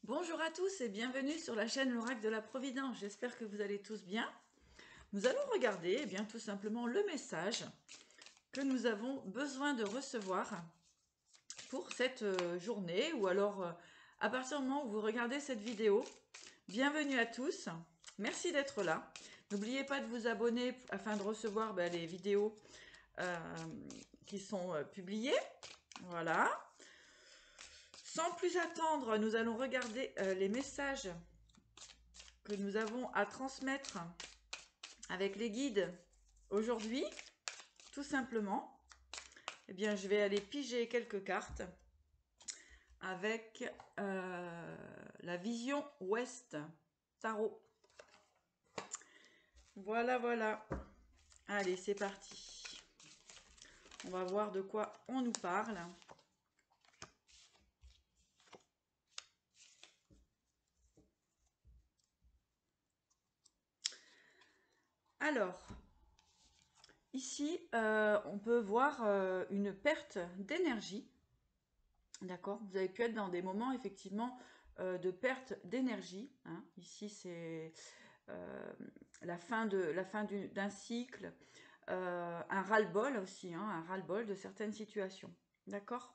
Bonjour à tous et bienvenue sur la chaîne L'Oracle de la Providence. J'espère que vous allez tous bien. Nous allons regarder tout simplement le message que nous avons besoin de recevoir pour cette journée ou alors à partir du moment où vous regardez cette vidéo. Bienvenue à tous. Merci d'être là. N'oubliez pas de vous abonner afin de recevoir les vidéos qui sont publiées. Voilà. Sans plus attendre, nous allons regarder les messages que nous avons à transmettre avec les guides aujourd'hui. Tout simplement, je vais aller piger quelques cartes avec la vision Ouest Tarot. Voilà, voilà. Allez, c'est parti. On va voir de quoi on nous parle. Alors, ici, on peut voir une perte d'énergie. D'accord? Vous avez pu être dans des moments, effectivement, de perte d'énergie. Hein. Ici, c'est la fin d'un cycle, un ras-le-bol aussi, hein, un ras-le-bol de certaines situations. D'accord?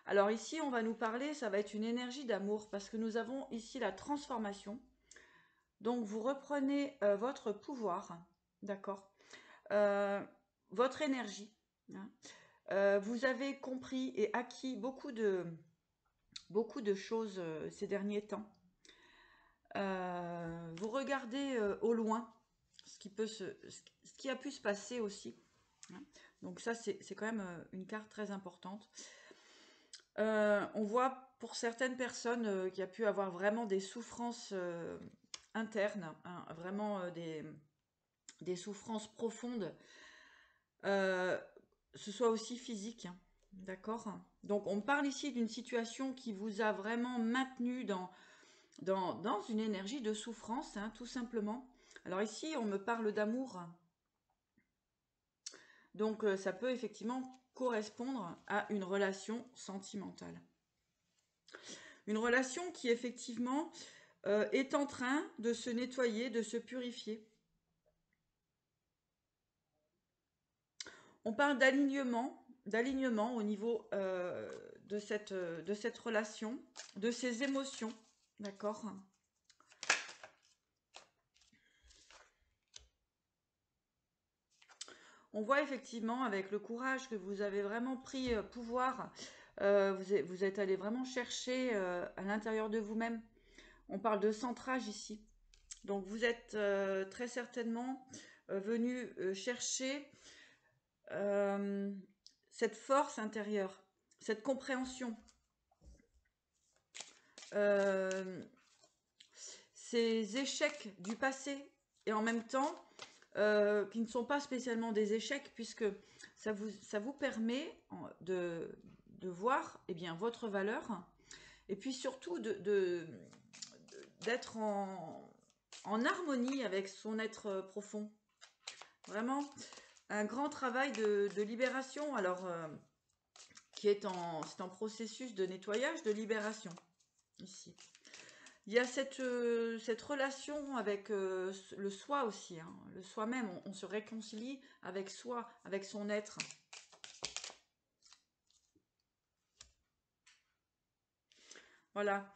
Alors ici, on va nous parler, ça va être une énergie d'amour, parce que nous avons ici la transformation. Donc, vous reprenez votre pouvoir, d'accord, votre énergie. Hein. Vous avez compris et acquis beaucoup de choses ces derniers temps. Vous regardez au loin ce qui a pu se passer aussi. Hein. Donc ça, c'est quand même une carte très importante. On voit pour certaines personnes qu'il y a pu avoir vraiment des souffrances internes, hein, vraiment des souffrances profondes, ce soit aussi physique, hein, d'accord? Donc on parle ici d'une situation qui vous a vraiment maintenu dans une énergie de souffrance, hein, tout simplement. Alors ici, on me parle d'amour. Donc ça peut effectivement correspondre à une relation sentimentale. Une relation qui effectivement est en train de se nettoyer, de se purifier. On parle d'alignement au niveau de cette relation, de ses émotions, d'accord ? On voit effectivement avec le courage que vous avez vraiment pris pouvoir, vous êtes allé vraiment chercher à l'intérieur de vous-même. On parle de centrage ici. Donc vous êtes très certainement venu chercher cette force intérieure, cette compréhension. Ces échecs du passé et en même temps qui ne sont pas spécialement des échecs puisque ça vous permet de voir votre valeur et puis surtout d'être en harmonie avec son être profond. Vraiment un grand travail de libération, alors c'est en processus de nettoyage, de libération ici. Il y a cette relation avec le soi aussi, hein, le soi-même. On se réconcilie avec soi, avec son être. Voilà.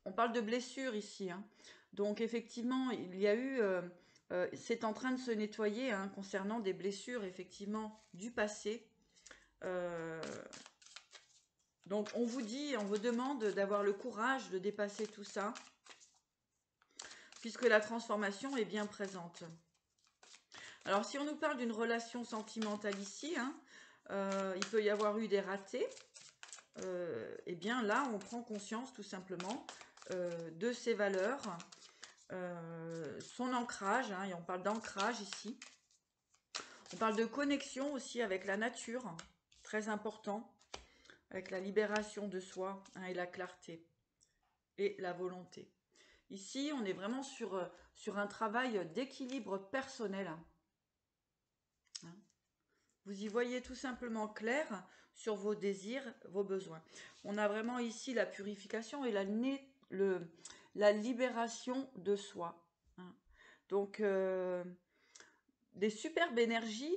On parle de blessure ici. Hein. Donc effectivement, il y a eu... c'est en train de se nettoyer hein, concernant des blessures, effectivement, du passé. Donc on vous dit, on vous demande d'avoir le courage de dépasser tout ça, puisque la transformation est bien présente. Alors si on nous parle d'une relation sentimentale ici, hein, il peut y avoir eu des ratés, et bien là on prend conscience tout simplement de ses valeurs, son ancrage, hein, et on parle d'ancrage ici. On parle de connexion aussi avec la nature, très important, avec la libération de soi hein, et la clarté et la volonté. Ici, on est vraiment sur un travail d'équilibre personnel. Hein. Vous y voyez tout simplement clair sur vos désirs, vos besoins. On a vraiment ici la purification et la libération de soi. Hein. Donc, des superbes énergies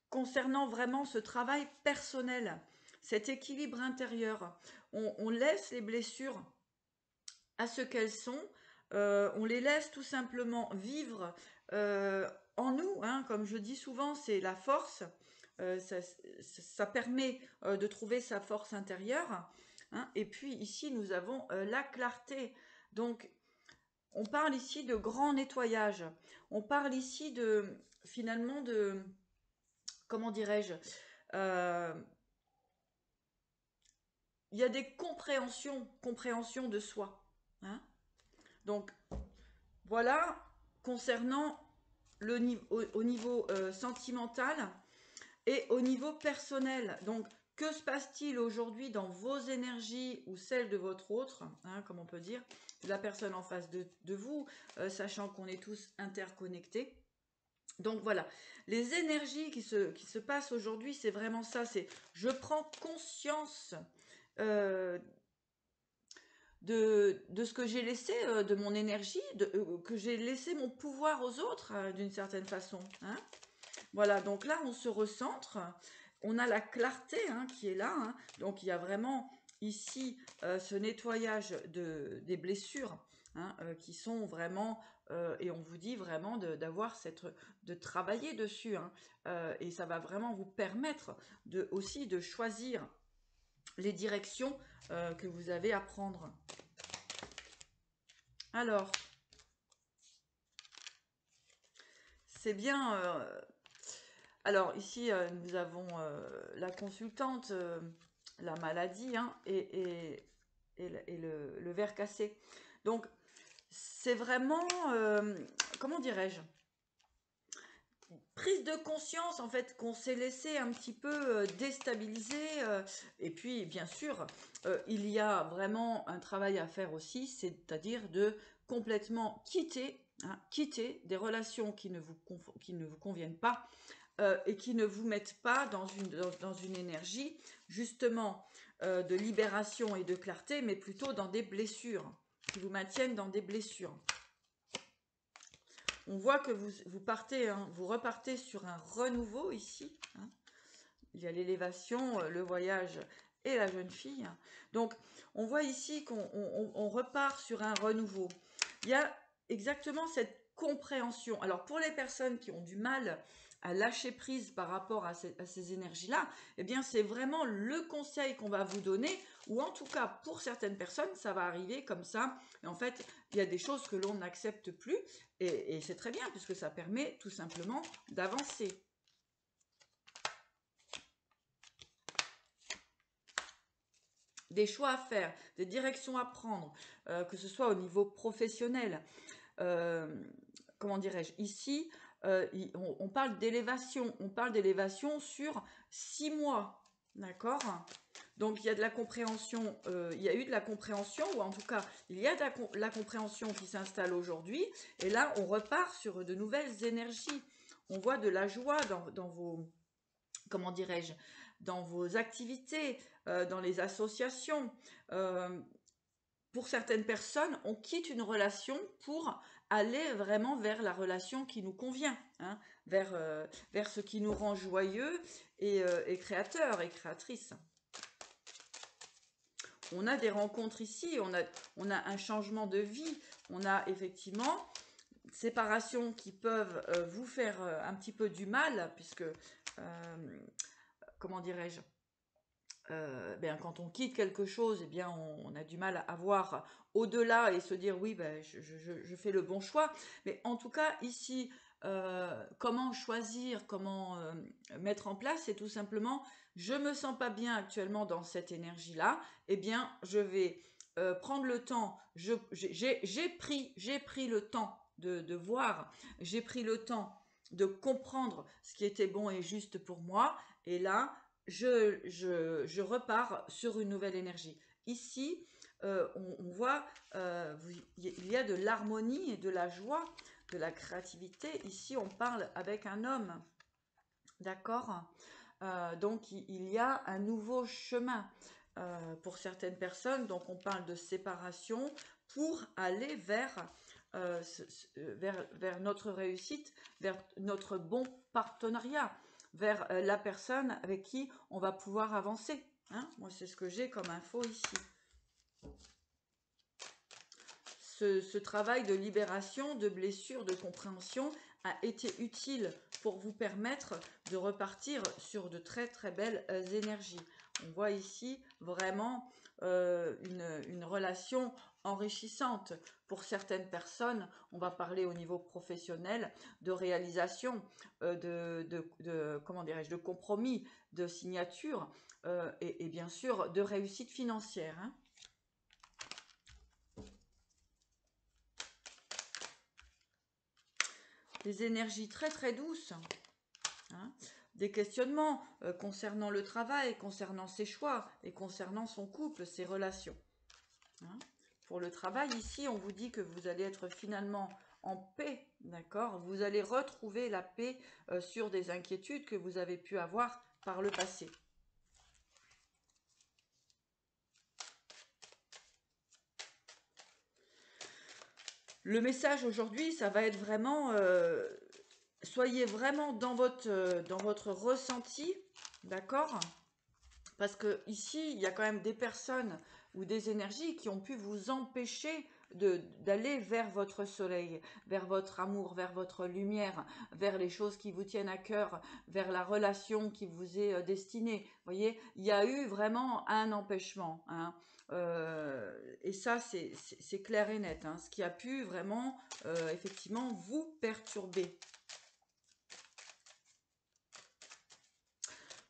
concernant vraiment ce travail personnel, cet équilibre intérieur. On laisse les blessures à ce qu'elles sont, on les laisse tout simplement vivre en nous, hein, comme je dis souvent, c'est la force, ça permet de trouver sa force intérieure, hein, et puis ici nous avons la clarté, donc on parle ici de grand nettoyage, on parle ici de, finalement, de, comment dirais-je, euh, il y a des compréhensions de soi, hein. Donc voilà, concernant au niveau sentimental et au niveau personnel. Donc, que se passe-t-il aujourd'hui dans vos énergies ou celles de votre autre, hein, comme on peut dire, la personne en face de vous, sachant qu'on est tous interconnectés. Donc voilà, les énergies qui se passent aujourd'hui, c'est vraiment ça, c'est je prends conscience euh, de ce que j'ai laissé, de mon énergie, que j'ai laissé mon pouvoir aux autres, d'une certaine façon. Hein. Voilà, donc là, on se recentre, on a la clarté, hein, qui est là, hein. Donc il y a vraiment ici ce nettoyage des blessures, hein, qui sont vraiment, et on vous dit vraiment de travailler dessus, hein, et ça va vraiment vous permettre aussi de choisir les directions que vous avez à prendre. Alors, c'est bien. Alors ici, nous avons la consultante, la maladie, hein, et le verre cassé. Donc, c'est vraiment, comment dirais-je, prise de conscience en fait qu'on s'est laissé un petit peu déstabiliser, et puis bien sûr il y a vraiment un travail à faire aussi, c'est-à-dire de complètement quitter, hein, quitter des relations qui ne vous conviennent pas, et qui ne vous mettent pas dans une énergie justement de libération et de clarté, mais plutôt dans des blessures, qui vous maintiennent dans des blessures. On voit que vous partez, hein, vous repartez sur un renouveau ici. Hein. Il y a l'élévation, le voyage et la jeune fille. Donc, on voit ici qu'on repart sur un renouveau. Il y a exactement cette compréhension. Alors, pour les personnes qui ont du mal à lâcher prise par rapport à ces énergies-là, eh bien, c'est vraiment le conseil qu'on va vous donner, ou en tout cas, pour certaines personnes, ça va arriver comme ça. Et en fait, il y a des choses que l'on n'accepte plus, et c'est très bien, puisque ça permet tout simplement d'avancer. Des choix à faire, des directions à prendre, que ce soit au niveau professionnel. Comment dirais-je, ici, on parle d'élévation. On parle d'élévation sur 6 mois. D'accord? Donc, il y a de la compréhension, il y a eu de la compréhension, ou en tout cas, il y a de la compréhension qui s'installe aujourd'hui. Et là, on repart sur de nouvelles énergies. On voit de la joie dans vos, comment dirais-je, dans vos activités, dans les associations. Pour certaines personnes, on quitte une relation pour aller vraiment vers la relation qui nous convient, hein, vers ce qui nous rend joyeux et créateurs et créatrices. On a des rencontres ici, on a un changement de vie, on a effectivement séparations qui peuvent vous faire un petit peu du mal, puisque, comment dirais-je, quand on quitte quelque chose, eh bien, on a du mal à voir au-delà et se dire oui, je fais le bon choix. Mais en tout cas, ici, comment choisir, comment mettre en place, c'est tout simplement, je me sens pas bien actuellement dans cette énergie-là, eh bien, je vais prendre le temps, j'ai pris le temps de voir, j'ai pris le temps de comprendre ce qui était bon et juste pour moi, et là, je repars sur une nouvelle énergie. Ici, on voit, il y a de l'harmonie et de la joie, de la créativité. Ici, on parle avec un homme, d'accord? Donc, il y a un nouveau chemin. pour certaines personnes. Donc on parle de séparation pour aller vers notre réussite, vers notre bon partenariat, vers la personne avec qui on va pouvoir avancer. Hein. Moi, c'est ce que j'ai comme info ici. Ce travail de libération, de blessure, de compréhension a été utile pour vous permettre de repartir sur de très très belles énergies. On voit ici vraiment une relation enrichissante. Pour certaines personnes, on va parler au niveau professionnel de réalisation, comment dirais-je, de compromis, de signature et bien sûr de réussite financière. Hein. Des énergies très très douces, hein, des questionnements concernant le travail, concernant ses choix et concernant son couple, ses relations. Hein. Pour le travail, ici, on vous dit que vous allez être finalement en paix, d'accord? Vous allez retrouver la paix sur des inquiétudes que vous avez pu avoir par le passé. Le message aujourd'hui, ça va être vraiment... soyez vraiment dans votre ressenti, d'accord? Parce que ici, il y a quand même des personnes ou des énergies qui ont pu vous empêcher d'aller vers votre soleil, vers votre amour, vers votre lumière, vers les choses qui vous tiennent à cœur, vers la relation qui vous est destinée. Vous voyez, il y a eu vraiment un empêchement. Hein. Et ça, c'est clair et net. Hein, ce qui a pu vraiment, effectivement, vous perturber.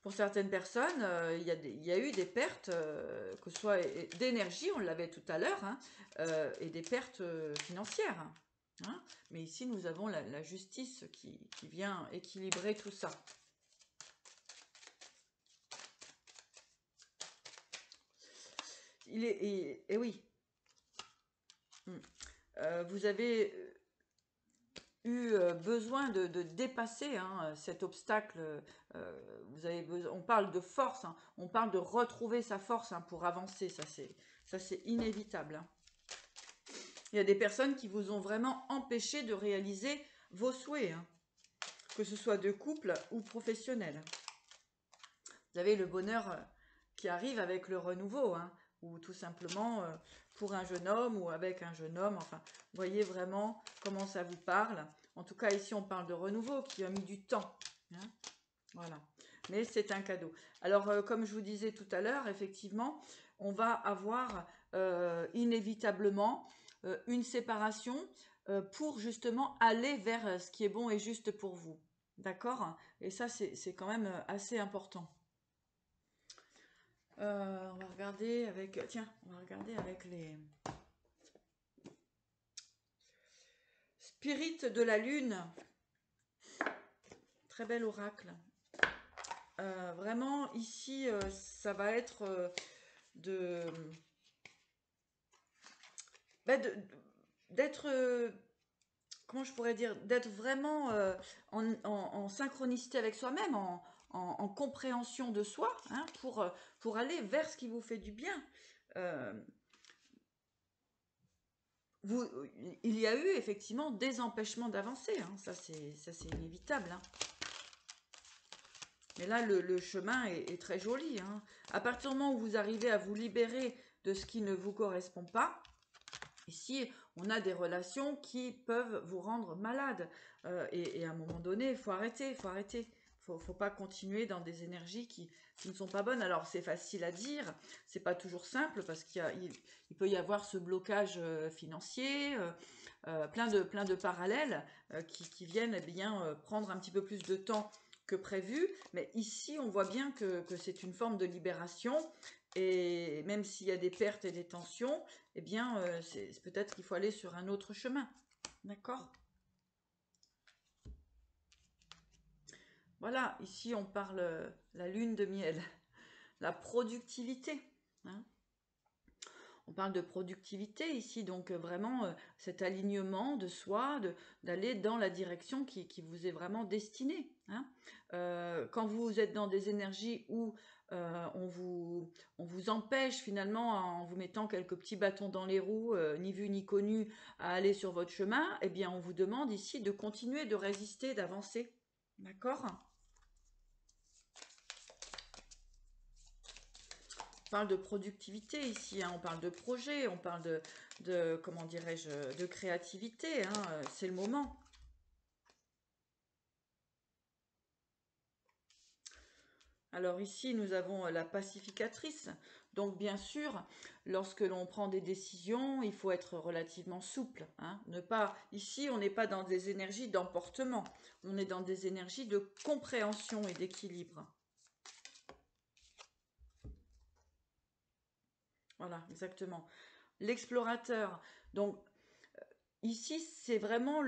Pour certaines personnes, il y a eu des pertes, que ce soit d'énergie, on l'avait tout à l'heure, hein, et des pertes financières. Hein. Mais ici, nous avons la justice qui vient équilibrer tout ça. Et oui, vous avez eu besoin de dépasser hein, cet obstacle. On parle de force, hein, on parle de retrouver sa force hein, pour avancer. Ça c'est inévitable. Hein. Il y a des personnes qui vous ont vraiment empêché de réaliser vos souhaits, hein, que ce soit de couple ou professionnel. Vous avez le bonheur qui arrive avec le renouveau, hein, ou tout simplement pour un jeune homme ou avec un jeune homme. Enfin, vous voyez vraiment comment ça vous parle. En tout cas, ici, on parle de renouveau qui a mis du temps. Hein, voilà. Mais c'est un cadeau. Alors, comme je vous disais tout à l'heure, effectivement, on va avoir inévitablement une séparation pour justement aller vers ce qui est bon et juste pour vous. D'accord? Et ça, c'est quand même assez important. On va regarder avec... Tiens, on va regarder avec les... Spirit de la Lune. Très bel oracle. Vraiment, ici, ça va être d'être... comment je pourrais dire? D'être vraiment en synchronicité avec soi-même, en compréhension de soi, hein, pour aller vers ce qui vous fait du bien. Il y a eu effectivement des empêchements d'avancer, hein, ça c'est inévitable. Hein. Mais là, le chemin est très joli. Hein. À partir du moment où vous arrivez à vous libérer de ce qui ne vous correspond pas, ici, on a des relations qui peuvent vous rendre malade. Et à un moment donné, il faut arrêter, il faut arrêter. Faut pas continuer dans des énergies qui ne sont pas bonnes. Alors, c'est facile à dire, c'est pas toujours simple parce il peut y avoir ce blocage financier, plein de parallèles qui viennent eh bien, prendre un petit peu plus de temps que prévu. Mais ici, on voit bien que c'est une forme de libération. Et même s'il y a des pertes et des tensions, eh bien, c'est peut-être qu'il faut aller sur un autre chemin. D'accord ? Voilà, ici on parle la lune de miel, la productivité. Hein. On parle de productivité ici, donc vraiment cet alignement de soi, d'aller dans la direction qui vous est vraiment destinée. Hein. Quand vous êtes dans des énergies où on vous empêche finalement en vous mettant quelques petits bâtons dans les roues, ni vu ni connu, à aller sur votre chemin, eh bien on vous demande ici de continuer, de résister, d'avancer. D'accord? On parle de productivité ici, hein, on parle de projet, on parle de comment dirais-je, de créativité, hein, c'est le moment. Alors ici, nous avons la pacificatrice. Donc bien sûr, lorsque l'on prend des décisions, il faut être relativement souple, hein. Ici, on n'est pas dans des énergies d'emportement, on est dans des énergies de compréhension et d'équilibre. Voilà, exactement. L'explorateur. Donc ici, c'est vraiment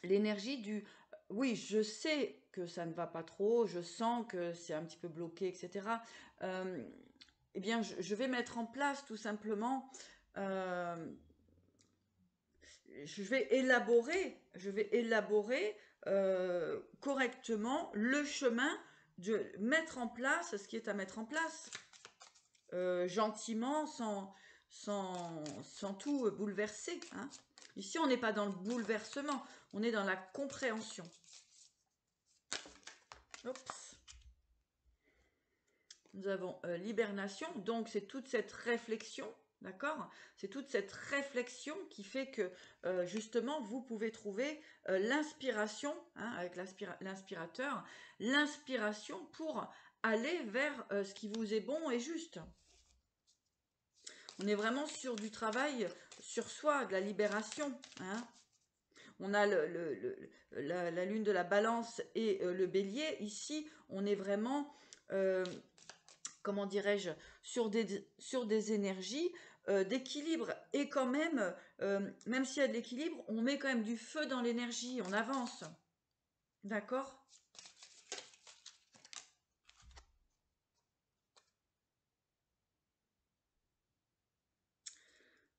l'énergie du oui, je sais que ça ne va pas trop, je sens que c'est un petit peu bloqué, etc. Eh bien, je vais mettre en place tout simplement, euh, je vais élaborer correctement le chemin, de mettre en place ce qui est à mettre en place, gentiment, sans tout bouleverser, hein. Ici, on n'est pas dans le bouleversement, on est dans la compréhension. Oups. Nous avons l'hibernation, donc c'est toute cette réflexion, d'accord? C'est toute cette réflexion qui fait que justement vous pouvez trouver l'inspiration, hein, avec l'inspirateur, l'inspiration pour aller vers ce qui vous est bon et juste. On est vraiment sur du travail sur soi, de la libération, hein. On a la lune de la balance et le bélier. Ici, on est vraiment, comment dirais-je, sur des énergies d'équilibre. Et quand même, même s'il y a de l'équilibre, on met quand même du feu dans l'énergie, on avance. D'accord ?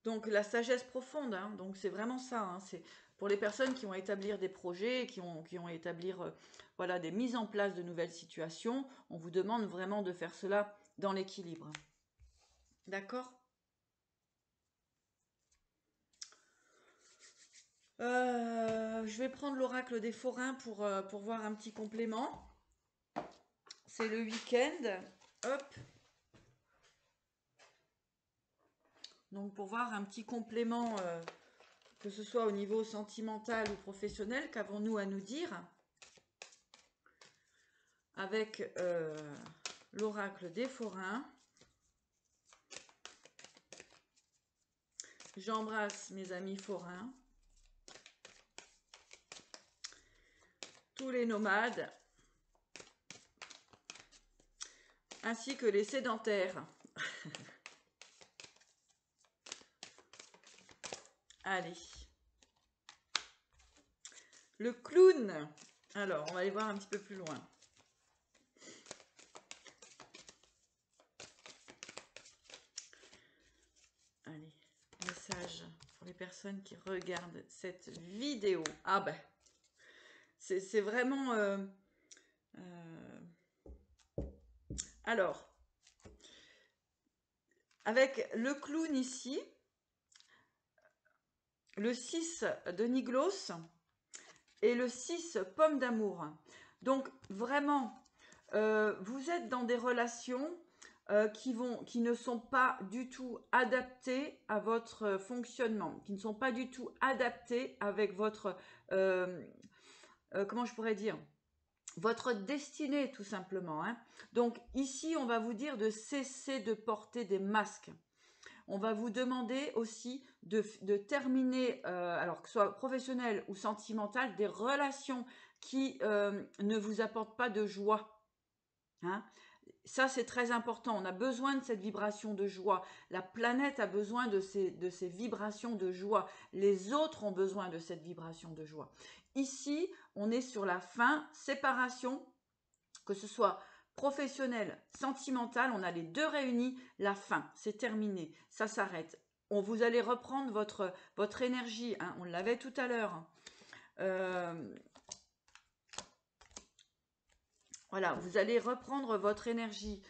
Donc la sagesse profonde, hein, donc c'est vraiment ça, hein, c'est pour les personnes qui vont établir des projets, qui ont établir voilà, des mises en place de nouvelles situations, on vous demande vraiment de faire cela dans l'équilibre. D'accord ? Je vais prendre l'oracle des forains pour voir un petit complément. C'est le week-end. Hop. Donc pour voir un petit complément, que ce soit au niveau sentimental ou professionnel, qu'avons-nous à nous dire avec l'oracle des forains. J'embrasse mes amis forains, tous les nomades, ainsi que les sédentaires. Allez. Le clown. Alors, on va aller voir un petit peu plus loin. Allez, message pour les personnes qui regardent cette vidéo. Ah ben, c'est vraiment... Alors, avec le clown ici, le 6 de Niglos et le 6 pomme d'amour. Donc, vraiment, vous êtes dans des relations qui ne sont pas du tout adaptées à votre fonctionnement, qui ne sont pas du tout adaptées avec votre... comment je pourrais dire ? Votre destinée, tout simplement, hein. Donc, ici, on va vous dire de cesser de porter des masques. On va vous demander aussi de terminer, alors que ce soit professionnel ou sentimental, des relations qui ne vous apportent pas de joie, hein. Ça, c'est très important. On a besoin de cette vibration de joie. La planète a besoin de ces vibrations de joie. Les autres ont besoin de cette vibration de joie. Ici, on est sur la fin, séparation, que ce soit professionnel, sentimental, on a les deux réunis, la fin, c'est terminé, ça s'arrête. Vous allez reprendre votre énergie, hein, on l'avait tout à l'heure. Voilà, vous allez reprendre votre énergie.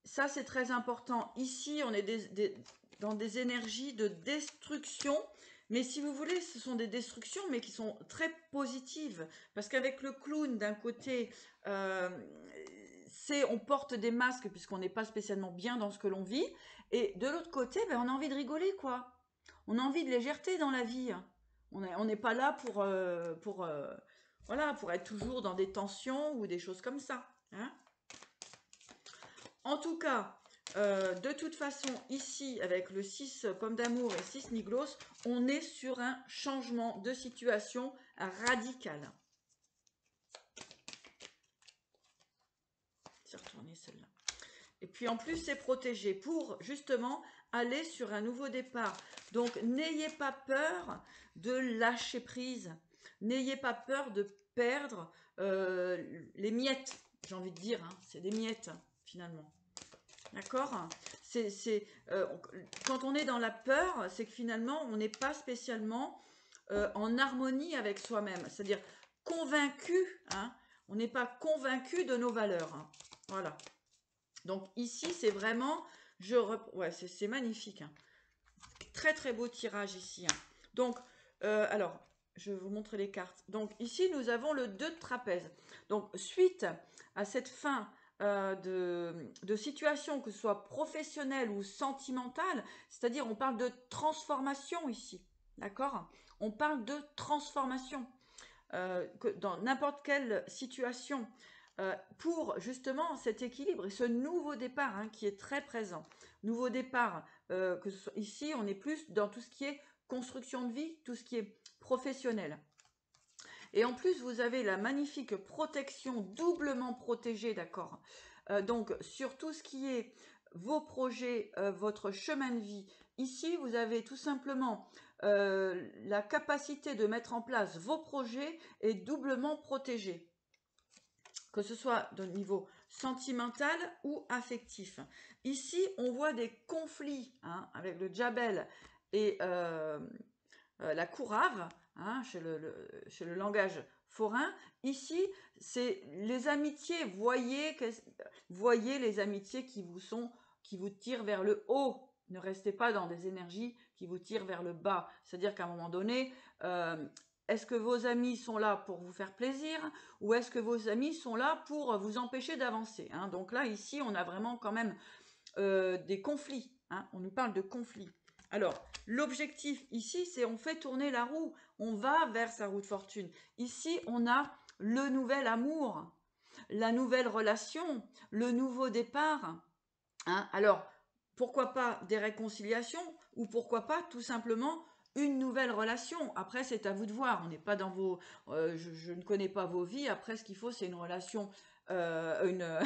Ça, c'est très important. Ici, on est dans des énergies de destruction. Mais si vous voulez, ce sont des destructions, mais qui sont très positives. Parce qu'avec le clown, d'un côté, euh, on porte des masques puisqu'on n'est pas spécialement bien dans ce que l'on vit. Et de l'autre côté, ben, on a envie de rigoler, quoi. On a envie de légèreté dans la vie. On n'est pas là voilà, pour être toujours dans des tensions ou des choses comme ça. Hein. En tout cas, de toute façon, ici, avec le 6 pomme d'amour et 6 niglos, on est sur un changement de situation radical. C'est retourné celle-là. Et puis en plus, c'est protégé pour justement aller sur un nouveau départ. Donc, n'ayez pas peur de lâcher prise. N'ayez pas peur de perdre les miettes, j'ai envie de dire. Hein, c'est des miettes, finalement. D'accord. Quand on est dans la peur, c'est que finalement, on n'est pas spécialement en harmonie avec soi-même. C'est-à-dire convaincu, hein, on n'est pas convaincu de nos valeurs. Hein, voilà. Donc ici, c'est vraiment... Ouais, c'est magnifique. Hein. Très, très beau tirage ici. Hein. Donc, alors, je vais vous montrer les cartes. Donc ici, nous avons le 2 de trapèze. Donc, suite à cette fin de situation, que ce soit professionnelle ou sentimentale, c'est-à-dire on parle de transformation ici, d'accord? On parle de transformation dans n'importe quelle situation pour justement cet équilibre et ce nouveau départ hein, qui est très présent. Nouveau départ, ici on est plus dans tout ce qui est construction de vie, tout ce qui est professionnel. Et en plus, vous avez la magnifique protection, doublement protégée, d'accord. Donc, sur tout ce qui est vos projets, votre chemin de vie, ici, vous avez tout simplement la capacité de mettre en place vos projets et doublement protégés. Que ce soit au niveau sentimental ou affectif. Ici, on voit des conflits hein, avec le Djabel et la Courave, hein, chez le langage forain. Ici, c'est les amitiés. Voyez les amitiés qui vous tirent vers le haut. Ne restez pas dans des énergies qui vous tirent vers le bas. C'est-à-dire qu'à un moment donné, est-ce que vos amis sont là pour vous faire plaisir ou est-ce que vos amis sont là pour vous empêcher d'avancer hein. Donc là, ici, on a vraiment quand même des conflits. Hein. On nous parle de conflits. Alors, l'objectif ici, c'est on fait tourner la roue. On va vers sa roue de fortune. Ici, on a le nouvel amour, la nouvelle relation, le nouveau départ. Hein. Alors, pourquoi pas des réconciliations ou pourquoi pas tout simplement une nouvelle relation. Après, c'est à vous de voir. On n'est pas dans vos... je ne connais pas vos vies. Après, ce qu'il faut, c'est une relation, une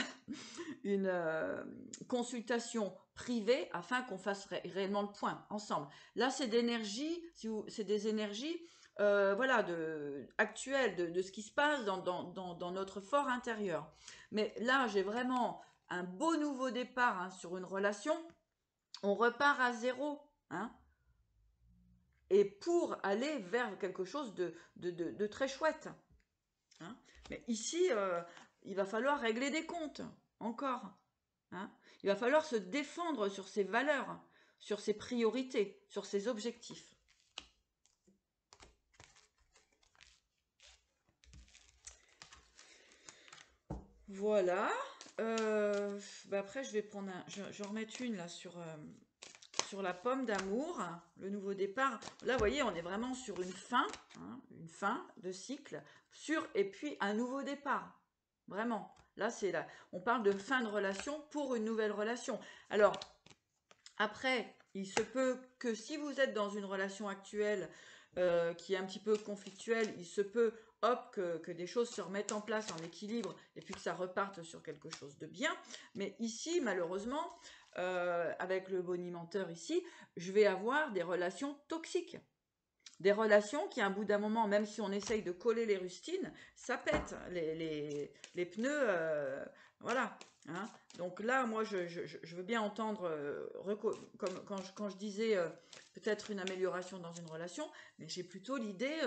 consultation privée afin qu'on fasse réellement le point ensemble. Là, c'est d'énergie, c'est des énergies voilà, actuelles de ce qui se passe dans notre fort intérieur. Mais là, j'ai vraiment un beau nouveau départ hein, sur une relation. On repart à zéro. Hein, et pour aller vers quelque chose de très chouette. Hein. Mais ici, il va falloir régler des comptes, encore. Hein. Il va falloir se défendre sur ses valeurs, sur ses priorités, sur ses objectifs. Voilà. Après, je vais prendre je vais en remettre une là sur la pomme d'amour, le nouveau départ. Là, vous voyez, on est vraiment sur une fin de cycle, et puis un nouveau départ. Vraiment. Là, on parle de fin de relation pour une nouvelle relation. Alors, après, il se peut que si vous êtes dans une relation actuelle qui est un petit peu conflictuelle, il se peut que des choses se remettent en place en équilibre et puis que ça reparte sur quelque chose de bien. Mais ici, malheureusement, avec le bonimenteur ici, je vais avoir des relations toxiques. Des relations qui, à un bout d'un moment, même si on essaye de coller les rustines, ça pète. Les pneus, voilà. Hein. Donc là, moi, je veux bien entendre, comme quand je disais peut-être une amélioration dans une relation, mais j'ai plutôt l'idée,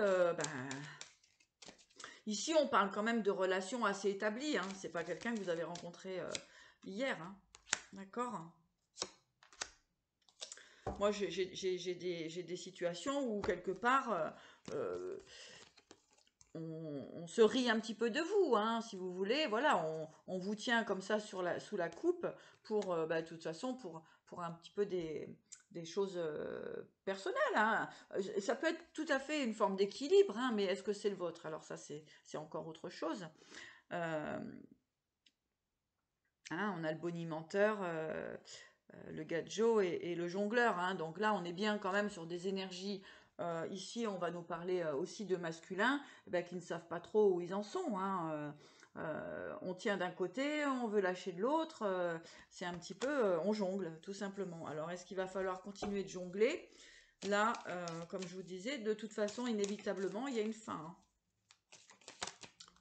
Ici, on parle quand même de relations assez établies. Hein. C'est pas quelqu'un que vous avez rencontré hier. Hein. D'accord? Moi, j'ai des situations où, quelque part, on se rit un petit peu de vous, hein, si vous voulez. Voilà, on vous tient comme ça sous la coupe pour, de toute façon, pour un petit peu des choses personnelles. Hein. Ça peut être tout à fait une forme d'équilibre, hein, mais est-ce que c'est le vôtre? Alors ça, c'est encore autre chose. Hein, on a le bonimenteur, le gadjo et le jongleur. Hein. Donc là, on est bien quand même sur des énergies. Ici, on va nous parler aussi de masculins qui ne savent pas trop où ils en sont. Hein. On tient d'un côté, on veut lâcher de l'autre. C'est un petit peu, on jongle, tout simplement. Alors, est-ce qu'il va falloir continuer de jongler? Là, comme je vous disais, de toute façon, inévitablement, il y a une fin. Hein.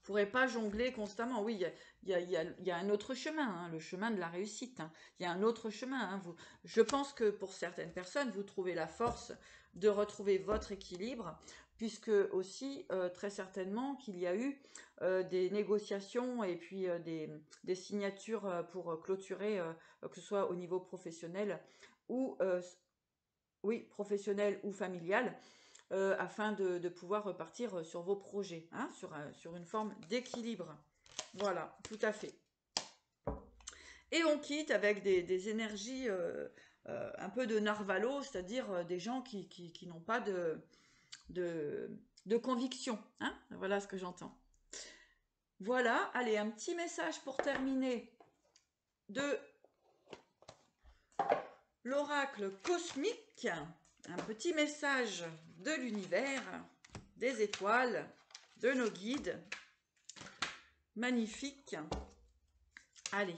Vous ne pourrez pas jongler constamment. Oui, il y a un autre chemin, hein, le chemin de la réussite. Hein. Il y a un autre chemin. Hein. Je pense que pour certaines personnes, vous trouvez la force de retrouver votre équilibre, puisque aussi, très certainement, qu'il y a eu des négociations et puis des signatures pour clôturer, que ce soit au niveau professionnel ou, oui, professionnel ou familial, afin de pouvoir repartir sur vos projets, hein, sur une forme d'équilibre. Voilà, tout à fait. Et on quitte avec des énergies un peu de narvalo, c'est-à-dire des gens qui n'ont pas de conviction. Hein, voilà ce que j'entends. Voilà, allez, un petit message pour terminer de l'oracle cosmique. Un petit message de l'univers, des étoiles, de nos guides. Magnifique. Allez.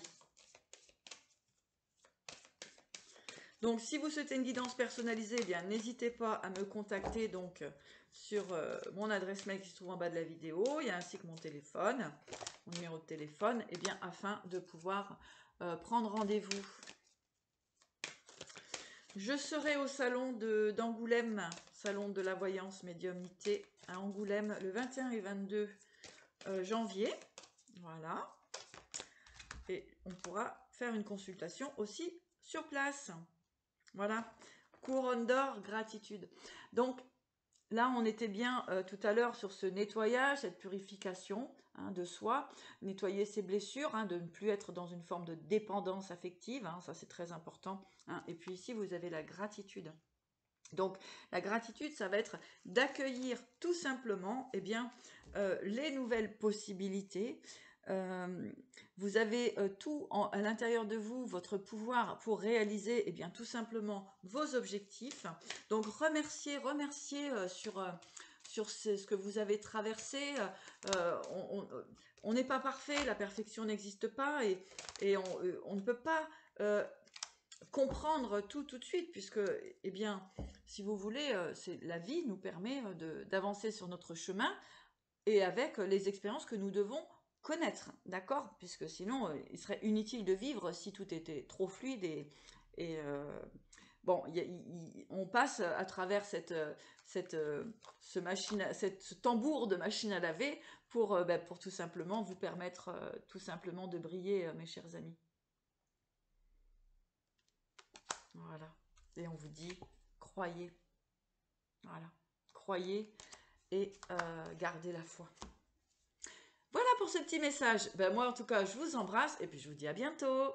Donc, si vous souhaitez une guidance personnalisée, eh bien, n'hésitez pas à me contacter donc sur mon adresse mail qui se trouve en bas de la vidéo. Il y a ainsi que mon téléphone, mon numéro de téléphone, eh bien, afin de pouvoir prendre rendez-vous. Je serai au salon d'Angoulême, salon de la voyance médiumnité à Angoulême le 21 et 22 janvier. Voilà. Et on pourra faire une consultation aussi sur place. Voilà. Couronne d'or, gratitude. Donc, là, on était bien tout à l'heure sur ce nettoyage, cette purification hein, de soi, nettoyer ses blessures, hein, de ne plus être dans une forme de dépendance affective, hein, ça c'est très important. Hein. Et puis ici, vous avez la gratitude. Donc, la gratitude, ça va être d'accueillir tout simplement eh bien, les nouvelles possibilités. Vous avez tout à l'intérieur de vous, votre pouvoir pour réaliser eh bien, tout simplement vos objectifs. Donc, remercier sur ce que vous avez traversé. On n'est pas parfait, la perfection n'existe pas et on ne peut pas comprendre tout de suite puisque, eh bien, si vous voulez, la vie nous permet d'avancer sur notre chemin et avec les expériences que nous devons connaître, d'accord? Puisque sinon, il serait inutile de vivre si tout était trop fluide et bon, on passe à travers ce tambour de machine à laver pour tout simplement vous permettre tout simplement de briller, mes chers amis. Voilà. Et on vous dit, croyez. Voilà. Croyez et gardez la foi. Voilà pour ce petit message. Ben moi, en tout cas, je vous embrasse et puis je vous dis à bientôt.